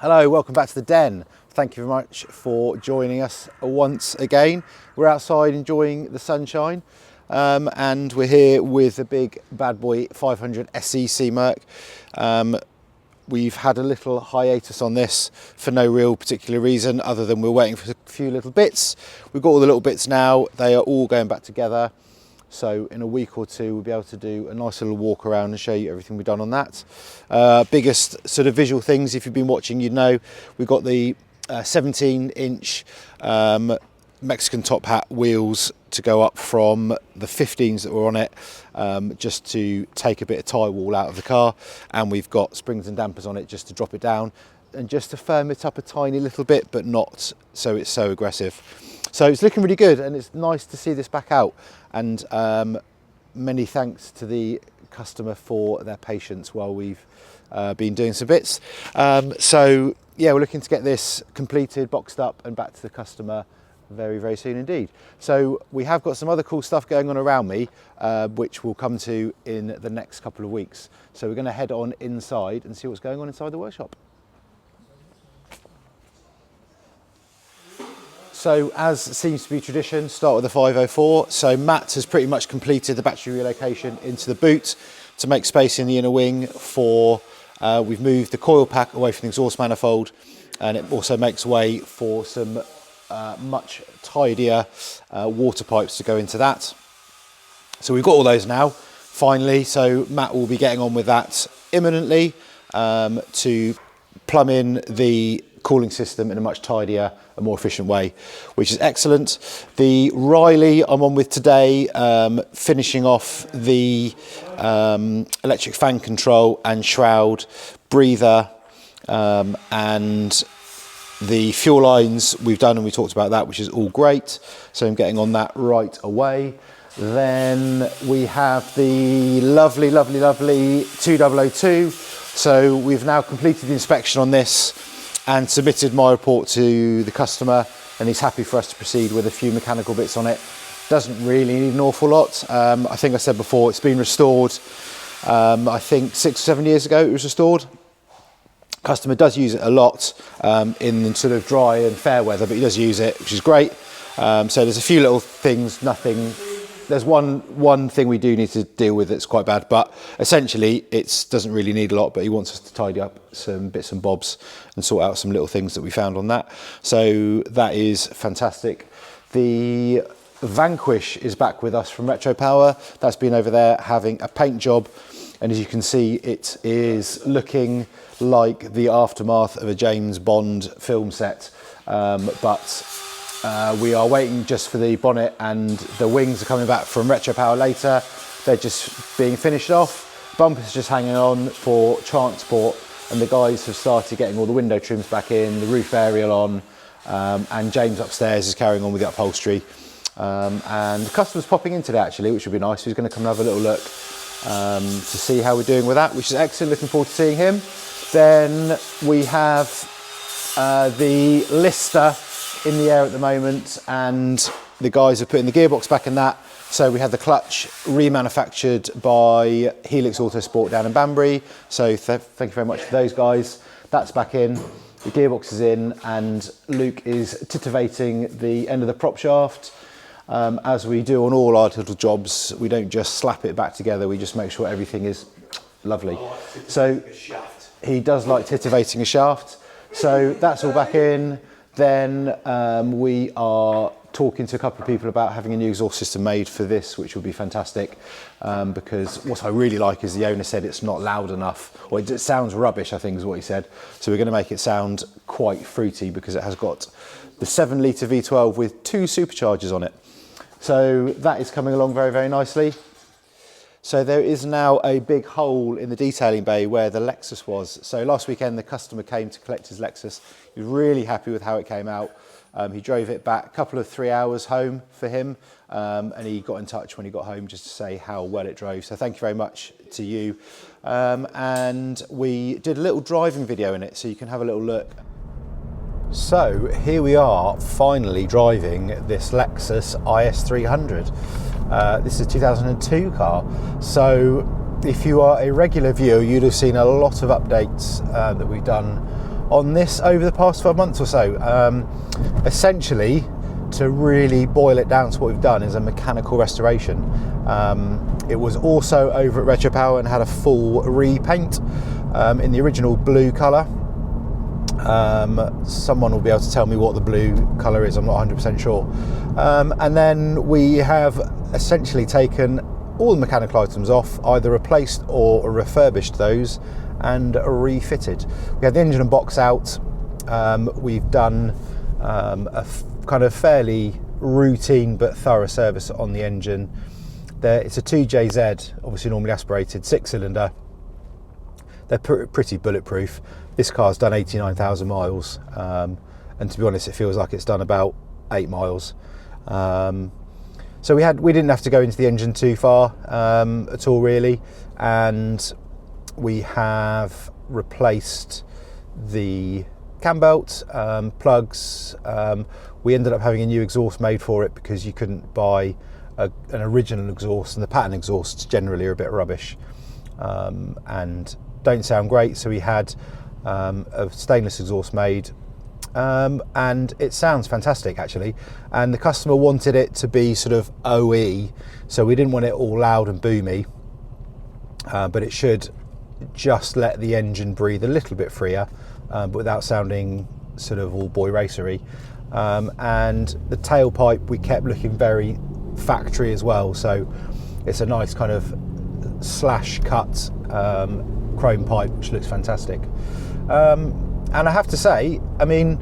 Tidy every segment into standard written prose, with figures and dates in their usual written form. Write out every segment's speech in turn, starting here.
Hello, welcome back to the den. Thank you very much for joining us once again. We're outside enjoying the sunshine and we're here with a big bad boy 500 SEC Merc. We've had a little hiatus on this for no real particular reason other than we're waiting for a few little bits. We've got all the little bits now, they are all going back together. So in a week or two, we'll be able to do a nice little walk around and show you everything we've done on that. Biggest sort of visual things, if you've been watching, you'd know, we've got the 17-inch Mexican top hat wheels to go up from the 15s that were on it, just to take a bit of tie wall out of the car. And we've got springs and dampers on it just to drop it down and just to firm it up a tiny little bit, but not so it's so aggressive. So it's looking really good and it's nice to see this back out. And many thanks to the customer for their patience while we've been doing some bits. So yeah, we're looking to get this completed, boxed up and back to the customer very, very soon indeed. So we have got some other cool stuff going on around me, which we'll come to in the next couple of weeks. So we're going to head on inside and see what's going on inside the workshop. So as seems to be tradition, start with the 504. So Matt has pretty much completed the battery relocation into the boot to make space in the inner wing for, we've moved the coil pack away from the exhaust manifold, and it also makes way for some much tidier water pipes to go into that. So we've got all those now, finally. So Matt will be getting on with that imminently to plumb in the cooling system in a much tidier and more efficient way, which is excellent. The Riley I'm on with today, finishing off the electric fan control and shroud, breather, and the fuel lines we've done, and we talked about that, which is all great. So I'm getting on that right away. Then we have the lovely 2002. So we've now completed the inspection on this and submitted my report to the customer, and he's happy for us to proceed with a few mechanical bits on it. Doesn't really need an awful lot. I think I said before, it's been restored, I think 6 or 7 years ago it was restored. Customer does use it a lot in sort of dry and fair weather, but he does use it, which is great. So there's a few little things, nothing. There's one thing we do need to deal with that's quite bad, but essentially it doesn't really need a lot, but he wants us to tidy up some bits and bobs and sort out some little things that we found on that. So that is fantastic. The Vanquish is back with us from Retropower. That's been over there having a paint job, and as you can see, it is looking like the aftermath of a James Bond film set, but we are waiting just for the bonnet, and the wings are coming back from Retropower later. They're just being finished off. Bumper's just hanging on for transport, and the guys have started getting all the window trims back in, the roof aerial on, and James upstairs is carrying on with the upholstery. And the customer's popping in today actually, which would be nice. He's going to come and have a little look to see how we're doing with that, which is excellent. Looking forward to seeing him. Then we have the Lister in the air at the moment, and the guys are putting the gearbox back in that. So we had the clutch remanufactured by Helix Autosport down in Banbury. So thank you very much to those guys. That's back in, the gearbox is in, and Luke is titivating the end of the prop shaft. As we do on all our little jobs, we don't just slap it back together, we just make sure everything is lovely. So he does like titivating a shaft. So that's all back in. Then we are talking to a couple of people about having a new exhaust system made for this, which would be fantastic, because what I really like is the owner said it's not loud enough, or it sounds rubbish, I think is what he said. So we're going to make it sound quite fruity because it has got the 7-litre V12 with 2 superchargers on it. So that is coming along very, very nicely. So there is now a big hole in the detailing bay where the Lexus was. So last weekend the customer came to collect his Lexus. He was really happy with how it came out. He drove it back a couple of 3 hours home for him, and he got in touch when he got home just to say how well it drove. So thank you very much to you. And we did a little driving video in it, so you can have a little look. So here we are finally driving this Lexus IS300. This is a 2002 car. So if you are a regular viewer, you'd have seen a lot of updates that we've done on this over the past 12 months or so. Essentially, to really boil it down to what we've done, is a mechanical restoration. It was also over at Retropower and had a full repaint in the original blue colour. Someone will be able to tell me what the blue colour is, I'm not 100% sure. And then we have essentially taken all the mechanical items off, either replaced or refurbished those and refitted. We had the engine and box out. We've done a kind of fairly routine but thorough service on the engine. It's a 2JZ, obviously normally aspirated, 6-cylinder. They're pretty bulletproof. This car's done 89,000 miles, and to be honest, it feels like it's done about 8 miles. So we didn't have to go into the engine too far at all, really, and we have replaced the cam belt, plugs. We ended up having a new exhaust made for it because you couldn't buy an original exhaust, and the pattern exhausts generally are a bit rubbish and don't sound great. So we had a stainless exhaust made, and it sounds fantastic actually. And the customer wanted it to be sort of OE, so we didn't want it all loud and boomy, but it should just let the engine breathe a little bit freer, but without sounding sort of all boy racery. And the tailpipe we kept looking very factory as well, so it's a nice kind of slash cut chrome pipe which looks fantastic. And I have to say, I mean,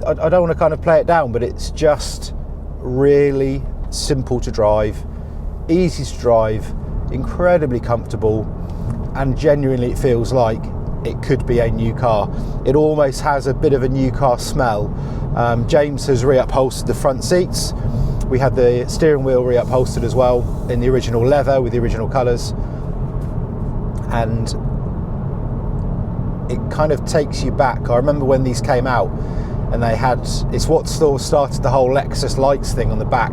I don't want to kind of play it down, but it's just really simple to drive, easy to drive, incredibly comfortable, and genuinely it feels like it could be a new car. It almost has a bit of a new car smell. James has reupholstered the front seats. We had the steering wheel reupholstered as well in the original leather with the original colours, and it kind of takes you back. I remember when these came out, and it's what sort of started the whole Lexus lights thing on the back,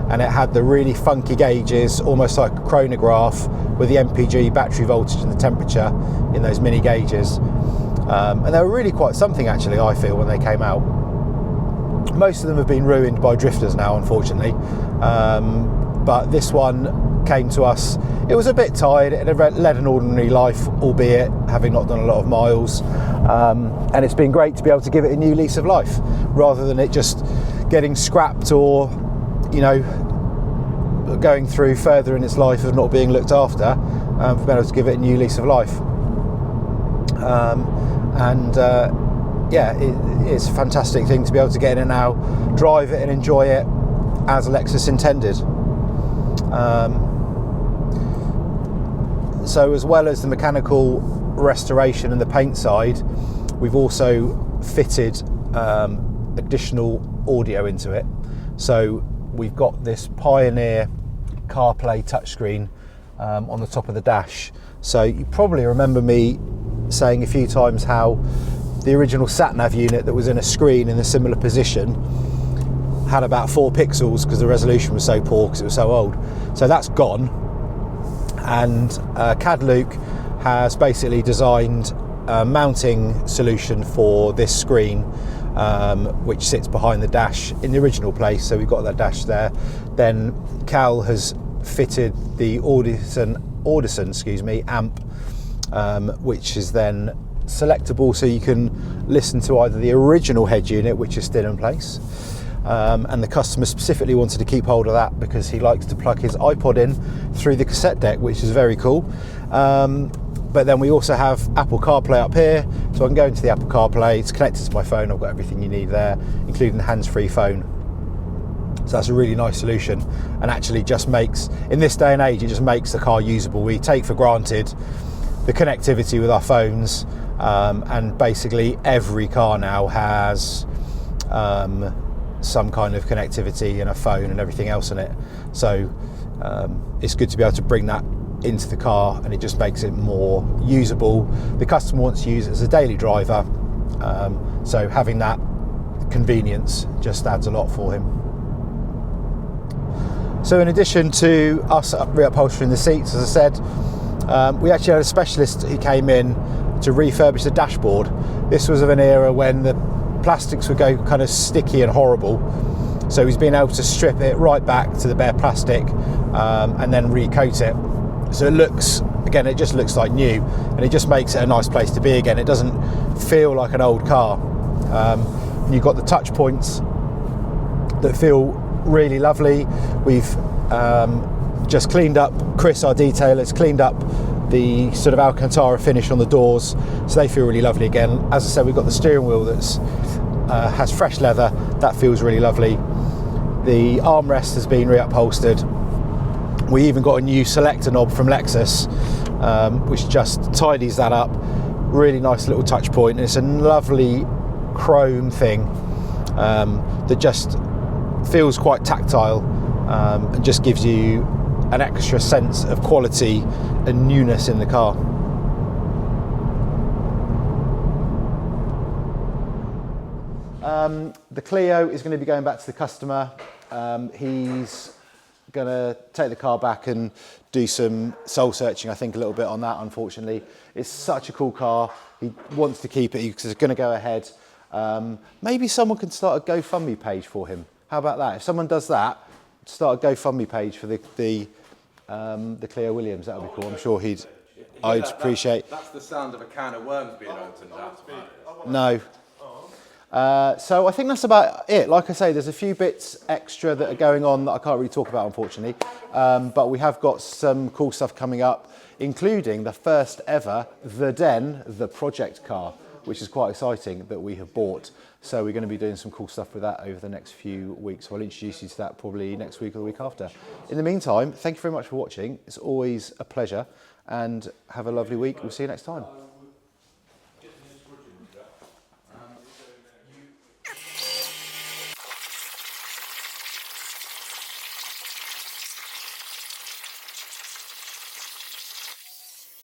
and it had the really funky gauges, almost like a chronograph, with the MPG battery voltage and the temperature in those mini gauges, and they were really quite something actually, I feel, when they came out. Most of them have been ruined by drifters now, unfortunately, but this one came to us. It was a bit tired, it had led an ordinary life, albeit having not done a lot of miles, and it's been great to be able to give it a new lease of life, rather than it just getting scrapped or, you know, going through further in its life of not being looked after. For being able to give it a new lease of life, yeah, it's a fantastic thing to be able to get in it now, drive it and enjoy it as Lexus intended. So as well as the mechanical restoration and the paint side, we've also fitted additional audio into it. So we've got this Pioneer CarPlay touchscreen on the top of the dash. So you probably remember me saying a few times how the original sat-nav unit that was in a screen in a similar position had about 4 pixels because the resolution was so poor because it was so old. So that's gone, and CAD Luke has basically designed a mounting solution for this screen, which sits behind the dash in the original place. So we've got that dash there. Then Cal has fitted the Audison amp, which is then selectable, so you can listen to either the original head unit, which is still in place, and the customer specifically wanted to keep hold of that because he likes to plug his iPod in through the cassette deck, which is very cool. But then we also have Apple CarPlay up here, so I can go into the Apple CarPlay. It's connected to my phone. I've got everything you need there, including the hands-free phone. So that's a really nice solution, and actually just makes, in this day and age, it just makes the car usable. We take for granted the connectivity with our phones, and basically every car now has some kind of connectivity and a phone and everything else in it. So it's good to be able to bring that into the car, and it just makes it more usable. The customer wants to use it as a daily driver, so having that convenience just adds a lot for him. So in addition to us reupholstering the seats, as I said, we actually had a specialist who came in to refurbish the dashboard. This was of an era when the plastics would go kind of sticky and horrible, so he's been able to strip it right back to the bare plastic and then recoat it. So it looks, again, it just looks like new, and it just makes it a nice place to be again. It doesn't feel like an old car. You've got the touch points that feel really lovely. We've just cleaned up, Chris, our detailer's cleaned up the sort of Alcantara finish on the doors, so they feel really lovely again. As I said, we've got the steering wheel that's has fresh leather, that feels really lovely. The armrest has been reupholstered. We even got a new selector knob from Lexus, which just tidies that up. Really nice little touch point, and it's a lovely chrome thing that just feels quite tactile and just gives you an extra sense of quality and newness in the car. The Clio is going to be going back to the customer. He's going to take the car back and do some soul searching, I think, a little bit on that, unfortunately. It's such a cool car. He wants to keep it. He's going to go ahead. Maybe someone can start a GoFundMe page for him. How about that? If someone does that, start a GoFundMe page for the Clio Williams, that would be cool. I'm sure I'd appreciate. That's the sound of a can of worms being opened. No. So I think that's about it. Like I say, there's a few bits extra that are going on that I can't really talk about, unfortunately. But we have got some cool stuff coming up, including the first ever the project car, which is quite exciting, that we have bought. So we're going to be doing some cool stuff with that over the next few weeks. So I'll introduce you to that probably next week or the week after. In the meantime, thank you very much for watching. It's always a pleasure, and have a lovely week. We'll see you next time.